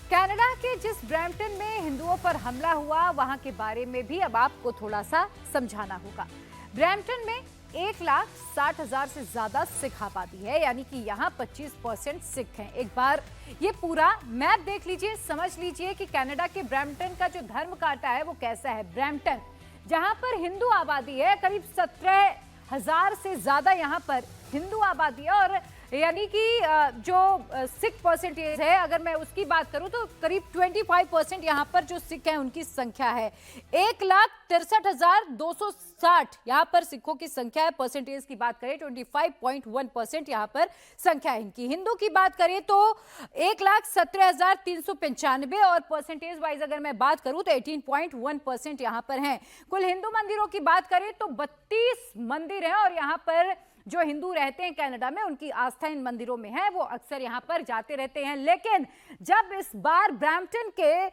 Canada के जिस Brampton में हिंदुओं पर हमला हुआ वहां के बारे में भी अब आपको थोड़ा सा समझाना होगा। ब्रैम्पटन में 1,60,000 से ज्यादा सिख आबादी है, यानी कि यहाँ 25% सिख हैं। एक बार ये पूरा मैप देख लीजिए, समझ लीजिए कि कनाडा के ब्रैम्पटन का जो धर्म कांटा है वो कैसा है। ब्रैम्पटन जहां पर हिंदू आबादी है, करीब 17,000 से ज्यादा यहाँ पर हिंदू आबादी है, और यानी कि जो सिख परसेंटेज है, अगर मैं उसकी बात करूं तो करीब 25% यहाँ पर जो सिख हैं उनकी संख्या है। 1,63,260 यहाँ पर सिखों की संख्या है। परसेंटेज की बात करें 25.1% यहाँ पर संख्या है इनकी। हिंदू की बात करें तो 1,17,395, और परसेंटेज वाइज अगर मैं बात करूं तो 18.1% यहाँ पर हैं। कुल हिंदू मंदिरों की बात करें तो 32 मंदिर हैं, और यहाँ पर जो हिंदू रहते हैं कनाडा में उनकी आस्था इन मंदिरों में है, वो अक्सर यहाँ पर जाते रहते हैं। लेकिन जब इस बार ब्रैम्पटन के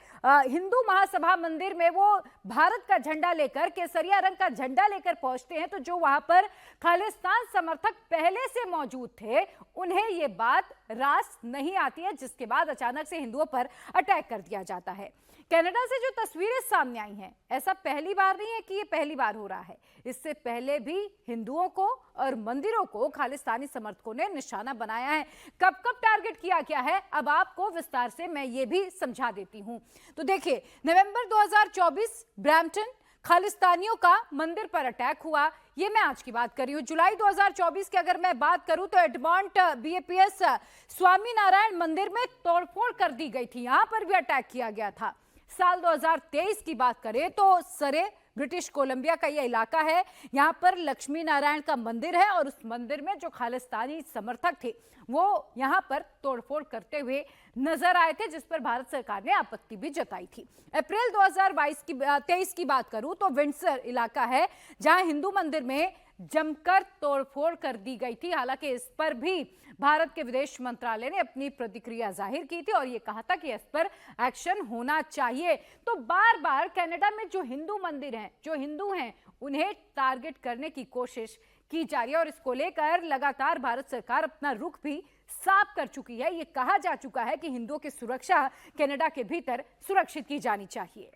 हिंदू महासभा मंदिर में वो भारत का झंडा लेकर, केसरिया रंग का झंडा लेकर पहुंचते हैं, तो जो वहां पर खालिस्तान समर्थक पहले से मौजूद थे उन्हें ये बात रास नहीं आती है, जिसके बाद अचानक से हिंदुओं पर अटैक कर दिया जाता है। कनाडा से जो तस्वीरें सामने आई हैं, ऐसा पहली बार नहीं है कि ये पहली बार हो रहा है। इससे पहले भी हिंदुओं को और मंदिरों को खालिस्तानी समर्थकों ने निशाना बनाया है। कब कब टारगेट किया गया है, अब आपको विस्तार से मैं ये भी समझा देती हूं। तो देखिए, नवंबर 2024 ब्रैम्पटन खालिस्तानियों का मंदिर पर अटैक हुआ। ये मैं आज की बात कर रही हूं। जुलाई 2024 की अगर मैं बात करूं तो एडमॉन्ट BAPS स्वामी नारायण मंदिर में तोड़फोड़ कर दी गई थी, यहां पर भी अटैक किया गया था। साल 2023 की बात करें तो सरे ब्रिटिश कोलंबिया का यह इलाका है, यहां पर लक्ष्मी नारायण का मंदिर है, और उस मंदिर में जो खालिस्तानी समर्थक थे वो यहां पर तोड़फोड़ करते हुए नजर आए थे, जिस पर भारत सरकार ने आपत्ति भी जताई थी। अप्रैल 2023 की बात करूं तो विंडसर इलाका है, जहां हिंदू मंदिर में जमकर तोड़फोड़ कर दी गई थी। हालांकि इस पर भी भारत के विदेश मंत्रालय ने अपनी प्रतिक्रिया जाहिर की थी और यह कहा था कि इस पर एक्शन होना चाहिए। तो बार बार कनाडा में जो हिंदू मंदिर हैं, जो हिंदू हैं, उन्हें टारगेट करने की कोशिश की जा रही है, और इसको लेकर लगातार भारत सरकार अपना रुख भी साफ कर चुकी है। यह कहा जा चुका है कि हिंदुओं की सुरक्षा कनाडा के भीतर सुरक्षित की जानी चाहिए।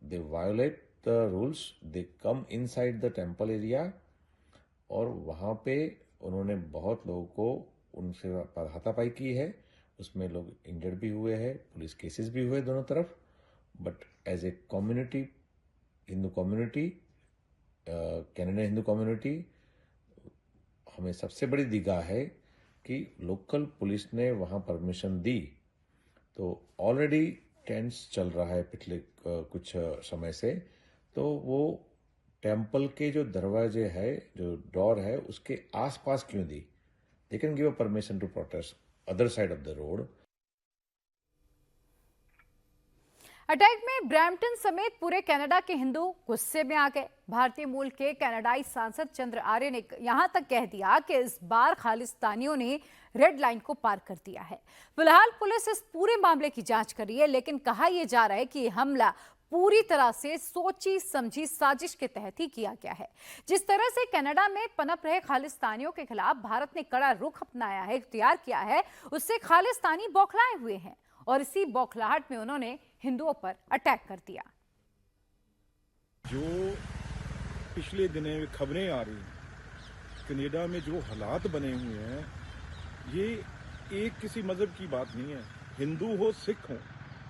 They violate the rules, they come inside the temple area, और वहाँ पे उन्होंने बहुत लोगों को उनसे हाथापाई की है, उसमें लोग इंजर्ड भी हुए हैं, पुलिस केसेस भी हुए दोनों तरफ। But as a community, Hindu community, Canada Hindu community, हमें सबसे बड़ी दिगा है कि लोकल पुलिस ने वहाँ परमिशन दी। तो ऑलरेडी टेंट्स चल रहा है पिछले कुछ समय से, तो वो टेम्पल के जो दरवाजे है, जो डोर है, उसके आसपास क्यों दी? They can give a permission to protest other side of the road. Attack में ब्रैम्पटन समेत पूरे कनाडा के हिंदू गुस्से में आ गए। भारतीय मूल के कनाडाई सांसद चंद्र आर्य ने यहां तक कह दिया कि इस बार खालिस्तानियों ने रेड लाइन को पार कर दिया है। फिलहाल पुलिस इस पूरे मामले की जांच कर रही है, लेकिन कहा यह जा रहा है कि यह हमला पूरी तरह से सोची समझी साजिश के तहत ही किया गया है। जिस तरह से कनाडा में पनप रहे खालिस्तानियों के खिलाफ भारत ने कड़ा रुख अपनाया है, इख्तियार किया है, उससे खालिस्तानी बौखलाए हुए हैं, और इसी बौखलाहट में उन्होंने हिंदुओं पर अटैक कर दिया। जो पिछले दिनों खबरें आ रही हैं, कनाडा में जो हालात बने हुए हैं, ये एक किसी मजहब की बात नहीं है। हिंदू हो, सिख हो,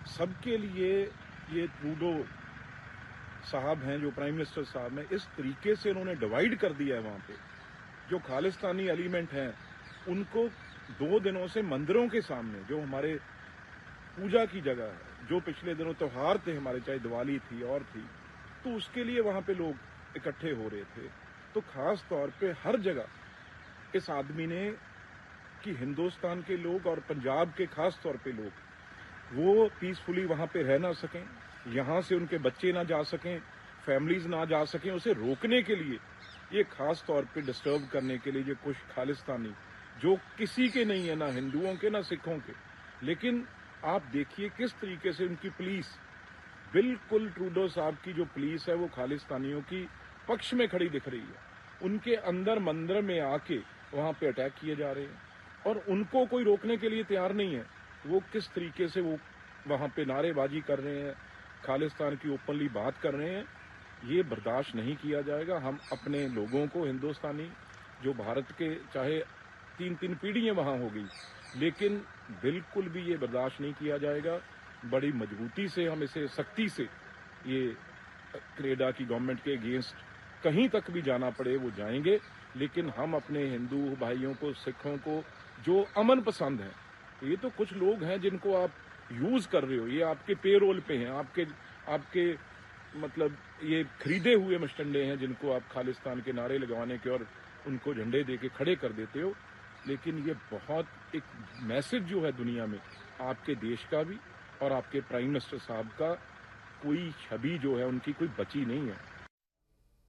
सबके लिए ये ट्रूडो साहब हैं, जो प्राइम मिनिस्टर साहब हैं, इस तरीके से उन्होंने डिवाइड कर दिया है। वहाँ पे जो खालिस्तानी एलिमेंट हैं उनको 2 दिनों से मंदिरों के सामने, जो हमारे पूजा की जगह है, जो पिछले दिनों त्योहार थे हमारे, चाहे दिवाली थी और थी, तो उसके लिए वहाँ पे लोग इकट्ठे हो रहे थे। तो खास तौर पे हर जगह इस आदमी ने कि हिंदुस्तान के लोग और पंजाब के खास तौर पे लोग वो पीसफुली वहाँ पे रह ना सकें, यहाँ से उनके बच्चे ना जा सकें, फैमिलीज ना जा सकें, उसे रोकने के लिए, ये खास तौर पे डिस्टर्ब करने के लिए ये कुछ खालिस्तानी, जो किसी के नहीं है, ना हिंदुओं के ना सिखों के, लेकिन आप देखिए किस तरीके से उनकी पुलिस, बिल्कुल ट्रूडो साहब की जो पुलिस है वो खालिस्तानियों की पक्ष में खड़ी दिख रही है। उनके अंदर मंदिर में आके वहाँ पे अटैक किए जा रहे हैं। और उनको कोई रोकने के लिए तैयार नहीं है। वो किस तरीके से वो वहां पे नारेबाजी कर रहे हैं, खालिस्तान की ओपनली बात कर रहे हैं, ये बर्दाश्त नहीं किया जाएगा। हम अपने लोगों को, हिंदुस्तानी जो भारत के, चाहे 3-3 पीढ़ियां वहां हो गई, लेकिन बिल्कुल भी ये बर्दाश्त नहीं किया जाएगा। बड़ी मजबूती से हम इसे, सख्ती से, ये कनाडा की गवर्नमेंट के अगेंस्ट कहीं तक भी जाना पड़े वो जाएंगे। लेकिन हम अपने हिंदू भाइयों को, सिखों को जो अमन पसंद है, ये तो कुछ लोग हैं जिनको आप यूज कर रहे हो, ये आपके पेरोल पे हैं, आपके मतलब ये खरीदे हुए मस्टंडे हैं जिनको आप खालिस्तान के नारे लगवाने के और उनको झंडे दे के खड़े कर देते हो। लेकिन ये बहुत एक मैसेज जो है दुनिया में, आपके देश का भी और आपके प्राइम मिनिस्टर साहब का, कोई छवि जो है उनकी कोई बची नहीं है।